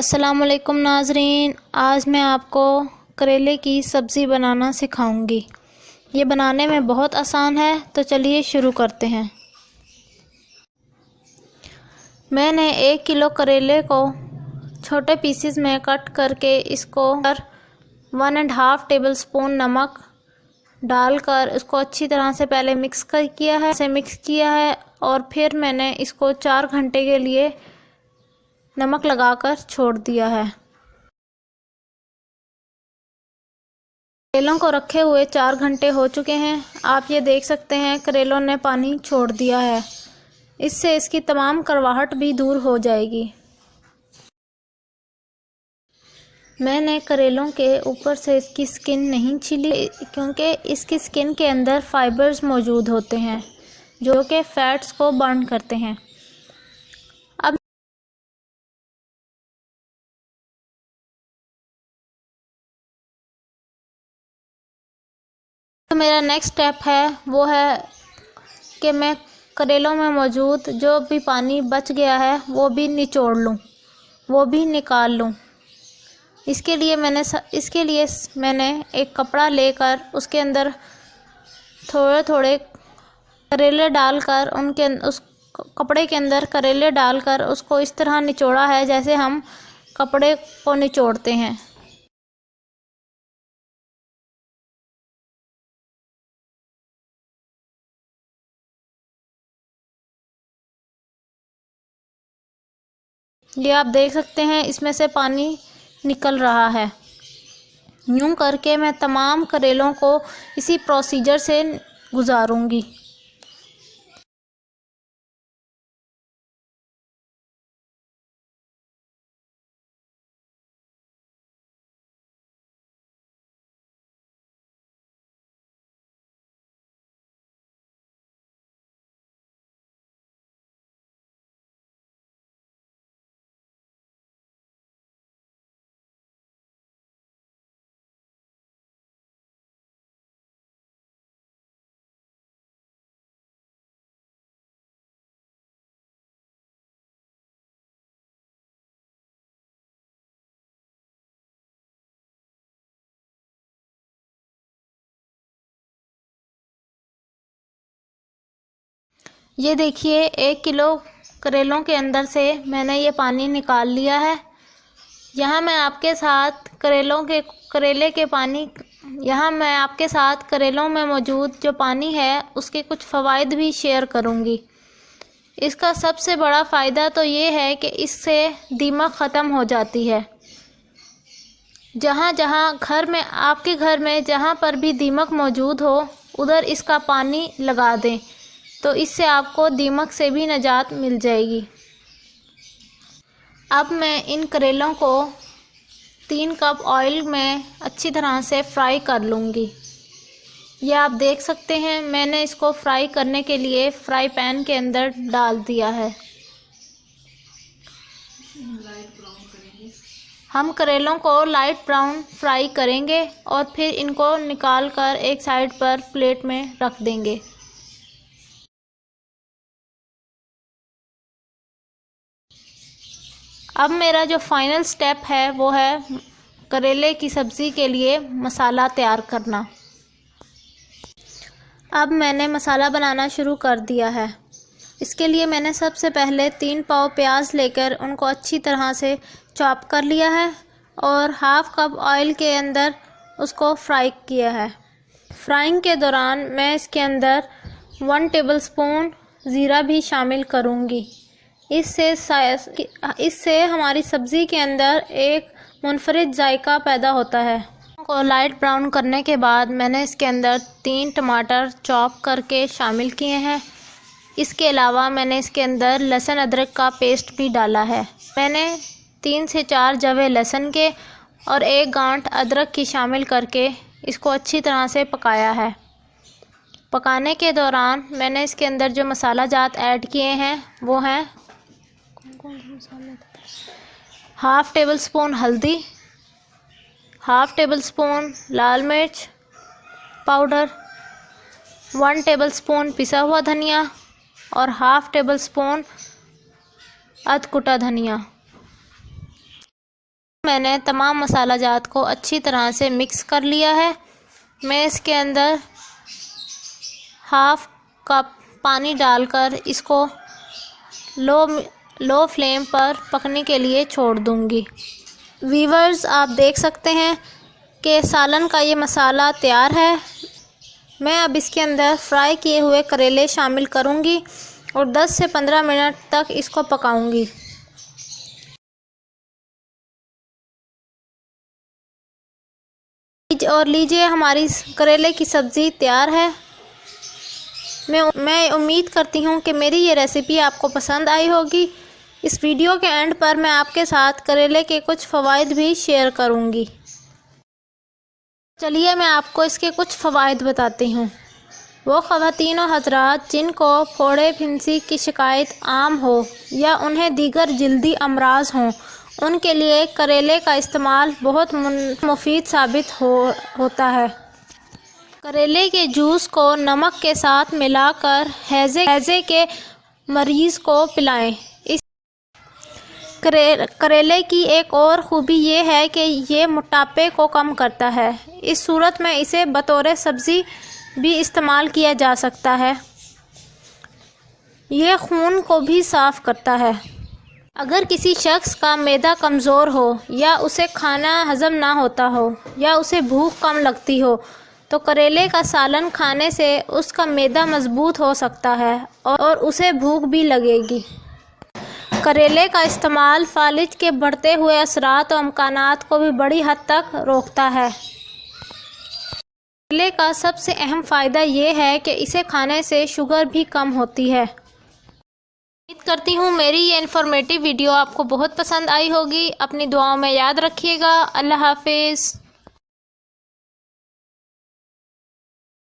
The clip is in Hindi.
अस्सलामुअलैकुम नाज़रीन, आज मैं आपको करेले की सब्ज़ी बनाना सिखाऊंगी। ये बनाने में बहुत आसान है, तो चलिए शुरू करते हैं। मैंने 1 किलो करेले को छोटे पीसेस में कट करके इसको 1.5 टेबलस्पून नमक डालकर इसको अच्छी तरह से पहले मिक्स किया है और फिर मैंने इसको 4 घंटे के लिए नमक लगाकर छोड़ दिया है। करेलों को रखे हुए 4 घंटे हो चुके हैं। आप ये देख सकते हैं करेलों ने पानी छोड़ दिया है। इससे इसकी तमाम कड़वाहट भी दूर हो जाएगी। मैंने करेलों के ऊपर से इसकी स्किन नहीं छीली, क्योंकि इसकी स्किन के अंदर फाइबर्स मौजूद होते हैं जो कि फैट्स को बर्न करते हैं। अब तो मेरा नेक्स्ट स्टेप है वो है कि मैं करेलों में मौजूद जो भी पानी बच गया है वो भी निचोड़ लूँ, वो भी निकाल लूँ। इसके लिए मैंने एक कपड़ा लेकर उसके अंदर थोड़े थोड़े करेले डालकर उस कपड़े के अंदर करेले डालकर उसको इस तरह निचोड़ा है जैसे हम कपड़े को निचोड़ते हैं। ये आप देख सकते हैं इसमें से पानी निकल रहा है। यूं करके मैं तमाम करेलों को इसी प्रोसीजर से गुजारूंगी। ये देखिए 1 किलो करेलों के अंदर से मैंने ये पानी निकाल लिया है। यहाँ मैं आपके साथ करेलों में मौजूद जो पानी है उसके कुछ फ़वाइद भी शेयर करूँगी। इसका सबसे बड़ा फ़ायदा तो ये है कि इससे दीमक ख़त्म हो जाती है। आपके घर में जहाँ पर भी दीमक मौजूद हो उधर इसका पानी लगा दें, तो इससे आपको दीमक से भी निजात मिल जाएगी। अब मैं इन करेलों को 3 कप ऑयल में अच्छी तरह से फ्राई कर लूँगी। यह आप देख सकते हैं मैंने इसको फ्राई करने के लिए फ्राई पैन के अंदर डाल दिया है। हम करेलों को लाइट ब्राउन फ्राई करेंगे और फिर इनको निकाल कर एक साइड पर प्लेट में रख देंगे। अब मेरा जो फाइनल स्टेप है वो है करेले की सब्ज़ी के लिए मसाला तैयार करना। अब मैंने मसाला बनाना शुरू कर दिया है। इसके लिए मैंने सबसे पहले 3 पाव प्याज लेकर उनको अच्छी तरह से चॉप कर लिया है और हाफ़ कप ऑयल के अंदर उसको फ्राई किया है। फ्राइंग के दौरान मैं इसके अंदर 1 टेबलस्पून ज़ीरा भी शामिल करूँगी। इससे हमारी सब्ज़ी के अंदर एक मुनफरिद जायका पैदा होता है। को लाइट ब्राउन करने के बाद मैंने इसके अंदर 3 टमाटर चॉप करके शामिल किए हैं। इसके अलावा मैंने इसके अंदर लहसुन अदरक का पेस्ट भी डाला है। मैंने 3 से 4 जवे लहसुन के और 1 गांठ अदरक की शामिल करके इसको अच्छी तरह से पकाया है। पकाने के दौरान मैंने इसके अंदर जो मसाला जात ऐड किए हैं वो हैं 1/2 टेबलस्पून हल्दी, 1/2 टेबलस्पून लाल मिर्च पाउडर, 1 टेबलस्पून पिसा हुआ धनिया और 1/2 टेबलस्पून अधकुटा धनिया। मैंने तमाम मसाला जात को अच्छी तरह से मिक्स कर लिया है। मैं इसके अंदर हाफ कप पानी डालकर इसको लो फ्लेम पर पकने के लिए छोड़ दूंगी। व्यूअर्स, आप देख सकते हैं कि सालन का ये मसाला तैयार है। मैं अब इसके अंदर फ्राई किए हुए करेले शामिल करूंगी और 10 से 15 मिनट तक इसको पकाऊंगी। और लीजिए, हमारी करेले की सब्ज़ी तैयार है। मैं उम्मीद करती हूँ कि मेरी ये रेसिपी आपको पसंद आई होगी। इस वीडियो के एंड पर मैं आपके साथ करेले के कुछ फ़वाइद भी शेयर करूँगी। चलिए मैं आपको इसके कुछ फ़वाइद बताती हूँ। वो ख़वातीन और हज़रात जिनको फोड़े फिंसी की शिकायत आम हो या उन्हें दीगर जल्दी अमराज हों, उनके लिए करेले का इस्तेमाल बहुत मुफीद साबित होता है। करेले के जूस को नमक के साथ मिलाकर हैज़े के मरीज़ को पिलाएं। इस करेले की एक और ख़ूबी ये है कि ये मोटापे को कम करता है। इस सूरत में इसे बतौर सब्ज़ी भी इस्तेमाल किया जा सकता है। ये खून को भी साफ़ करता है। अगर किसी शख्स का मैदा कमज़ोर हो या उसे खाना हज़म ना होता हो या उसे भूख कम लगती हो, तो करेले का सालन खाने से उसका मैदा मजबूत हो सकता है और उसे भूख भी लगेगी। करेले का इस्तेमाल फालिज के बढ़ते हुए असरात और अमकानात को भी बड़ी हद तक रोकता है। करेले का सबसे अहम फ़ायदा ये है कि इसे खाने से शुगर भी कम होती है। उम्मीद करती हूँ मेरी ये इन्फॉर्मेटिव वीडियो आपको बहुत पसंद आई होगी। अपनी दुआओं में याद रखिएगा। अल्लाह हाफिज़।